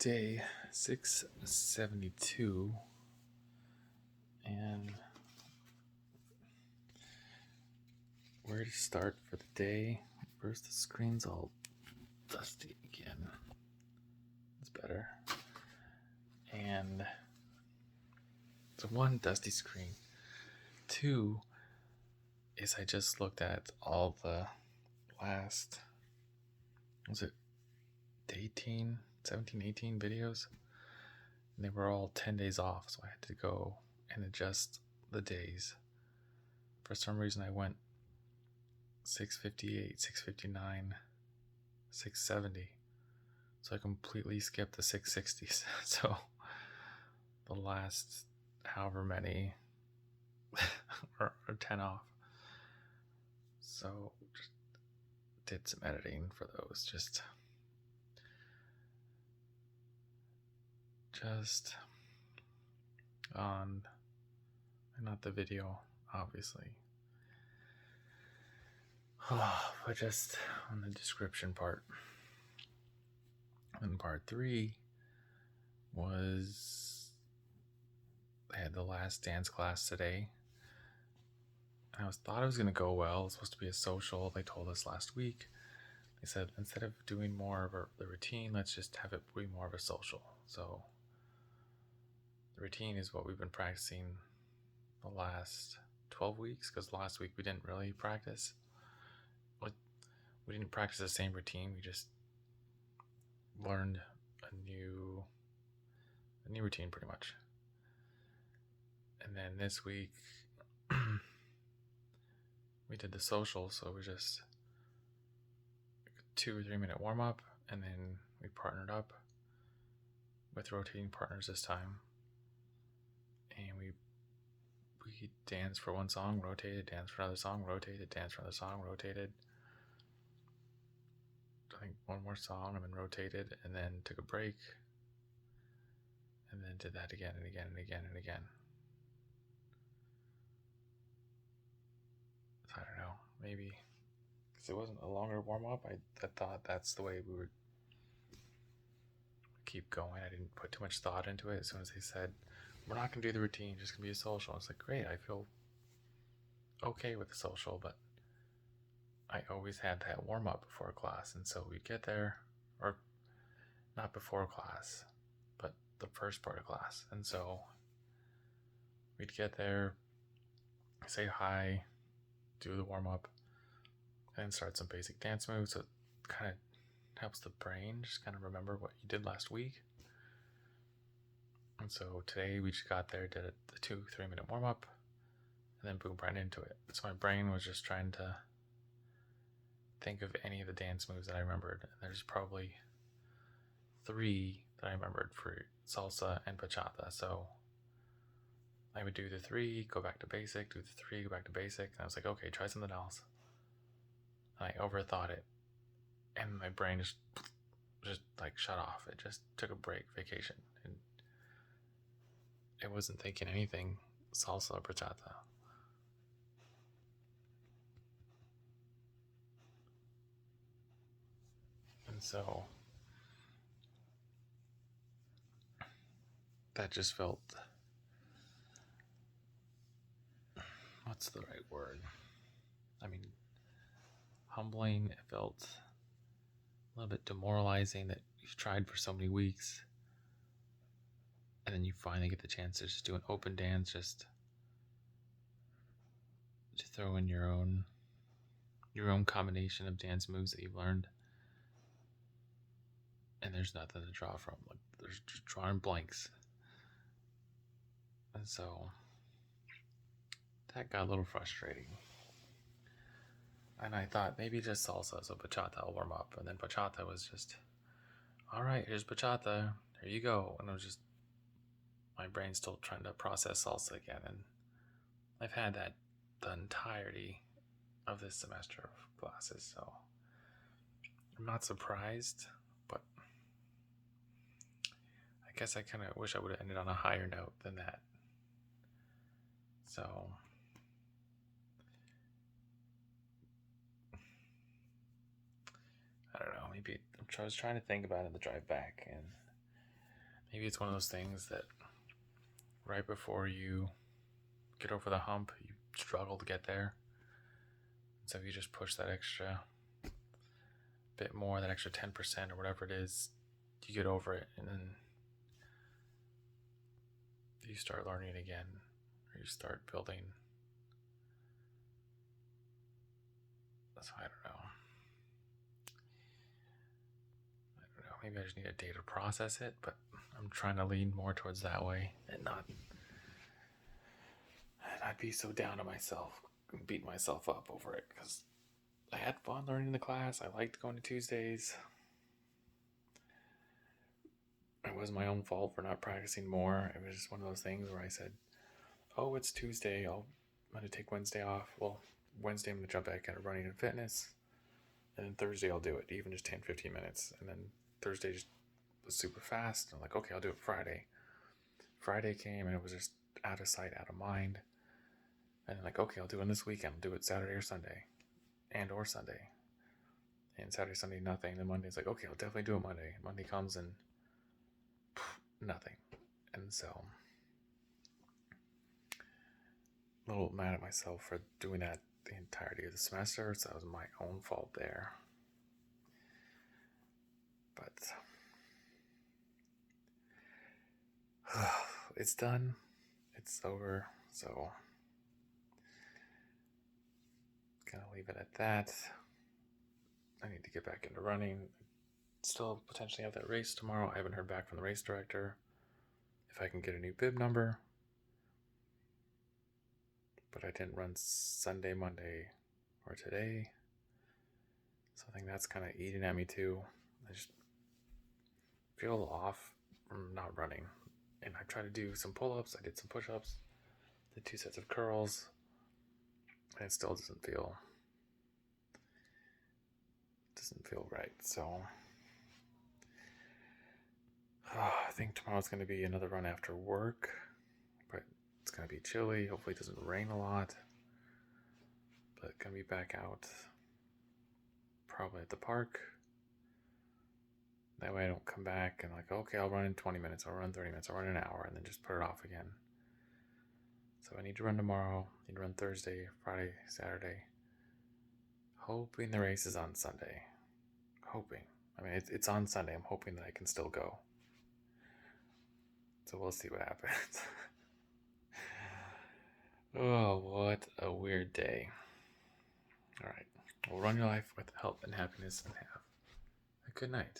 day 672, and where to start for the day? First, the screen's all dusty again. It's better. And so one, dusty screen. Two is I just looked at all the last, was it 18, 17, 18 videos? And they were all 10 days off, so I had to go and adjust the days. For some reason, I went 658, 659, 670. So I completely skipped the 660s. So the last however many are 10 off. So just did some editing for those. Just on, and not the video, obviously. But just on the description part. And part 3 was I had the last dance class today. And I thought it was going to go well. It was supposed to be a social. They told us last week. They said instead of doing more of the routine, let's just have it be more of a social. So the routine is what we've been practicing the last 12 weeks, because last week we didn't really practice. We didn't practice the same routine. We just learned a new routine pretty much. And then this week we did the social, so it was just a 2 or 3 minute warm up, and then we partnered up with rotating partners this time, and we danced for one song, rotated, danced for another song, rotated, danced for another song, rotated, I think one more song, and then rotated, and then took a break, and then did that again and again and again and again. I don't know, maybe because it wasn't a longer warm up, I thought that's the way we would keep going. I didn't put too much thought into it. As soon as they said, we're not going to do the routine, just going to be a social, I was like, great, I feel okay with the social, but I always had that warm up before class. And so we'd get there, or not before class, but the first part of class. And so we'd get there, say hi, do the warm up, and start some basic dance moves. So it kind of helps the brain just kind of remember what you did last week. And so today we just got there, did a 2-3 minute warm up, and then boom, right into it. So my brain was just trying to think of any of the dance moves that I remembered. And there's probably 3 that I remembered for salsa and bachata. So I would do the 3, go back to basic, do the 3, go back to basic. And I was like, okay, try something else. And I overthought it, and my brain just like shut off. It just took a break, vacation, and it wasn't thinking anything salsa or bachata. And so that just felt, what's the right word? I mean, humbling. It felt a little bit demoralizing that you've tried for so many weeks, and then you finally get the chance to just do an open dance, just to throw in your own combination of dance moves that you've learned, and there's nothing to draw from. Like, there's just drawing blanks. And so that got a little frustrating. And I thought maybe just salsa, so bachata will warm up. And then bachata was just, all right, here's bachata, here you go. And it was just, my brain's still trying to process salsa again. And I've had that the entirety of this semester of classes, so I'm not surprised, but I guess I kind of wish I would have ended on a higher note than that. So I don't know, maybe I was trying to think about it in the drive back, and maybe it's one of those things that right before you get over the hump, you struggle to get there. So if you just push that extra bit more, that extra 10% or whatever it is, you get over it, and then you start learning again, or you start building. So I don't know. Maybe I just need a day to process it, but I'm trying to lean more towards that way and not be so down on myself and beat myself up over it, because I had fun learning the class. I liked going to Tuesdays. It was my own fault for not practicing more. It was just one of those things where I said, oh, it's Tuesday, I'm going to take Wednesday off. Well, Wednesday I'm going to jump back into running and fitness, and then Thursday I'll do it, even just 10-15 minutes. And then Thursday just was super fast. I'm like, okay, I'll do it Friday. Friday came and it was just out of sight, out of mind. And then like, okay, I'll do it this weekend. I'll do it Saturday or Sunday, or Sunday. And Saturday, Sunday, nothing. Then Monday's like, okay, I'll definitely do it Monday. Monday comes and nothing. And so a little mad at myself for doing that the entirety of the semester. So that was my own fault there. But it's done. It's over. So gonna leave it at that. I need to get back into running. Still potentially have that race tomorrow. I haven't heard back from the race director if I can get a new bib number. But I didn't run Sunday, Monday, or today. So I think that's kind of eating at me too. I just feel a little off from not running. And I tried to do some pull-ups. I did some push-ups. Did 2 sets of curls. And it still doesn't feel right. So I think tomorrow's going to be another run after work, but it's going to be chilly. Hopefully it doesn't rain a lot, but going to be back out probably at the park. That way I don't come back and like, okay, I'll run in 20 minutes, I'll run 30 minutes, I'll run an hour, and then just put it off again. So I need to run tomorrow, I need to run Thursday, Friday, Saturday. Hoping the race is on Sunday. Hoping. I mean, it's on Sunday. I'm hoping that I can still go. So we'll see what happens. Oh, what a weird day. All right. Well, run your life with health and happiness and have a good night.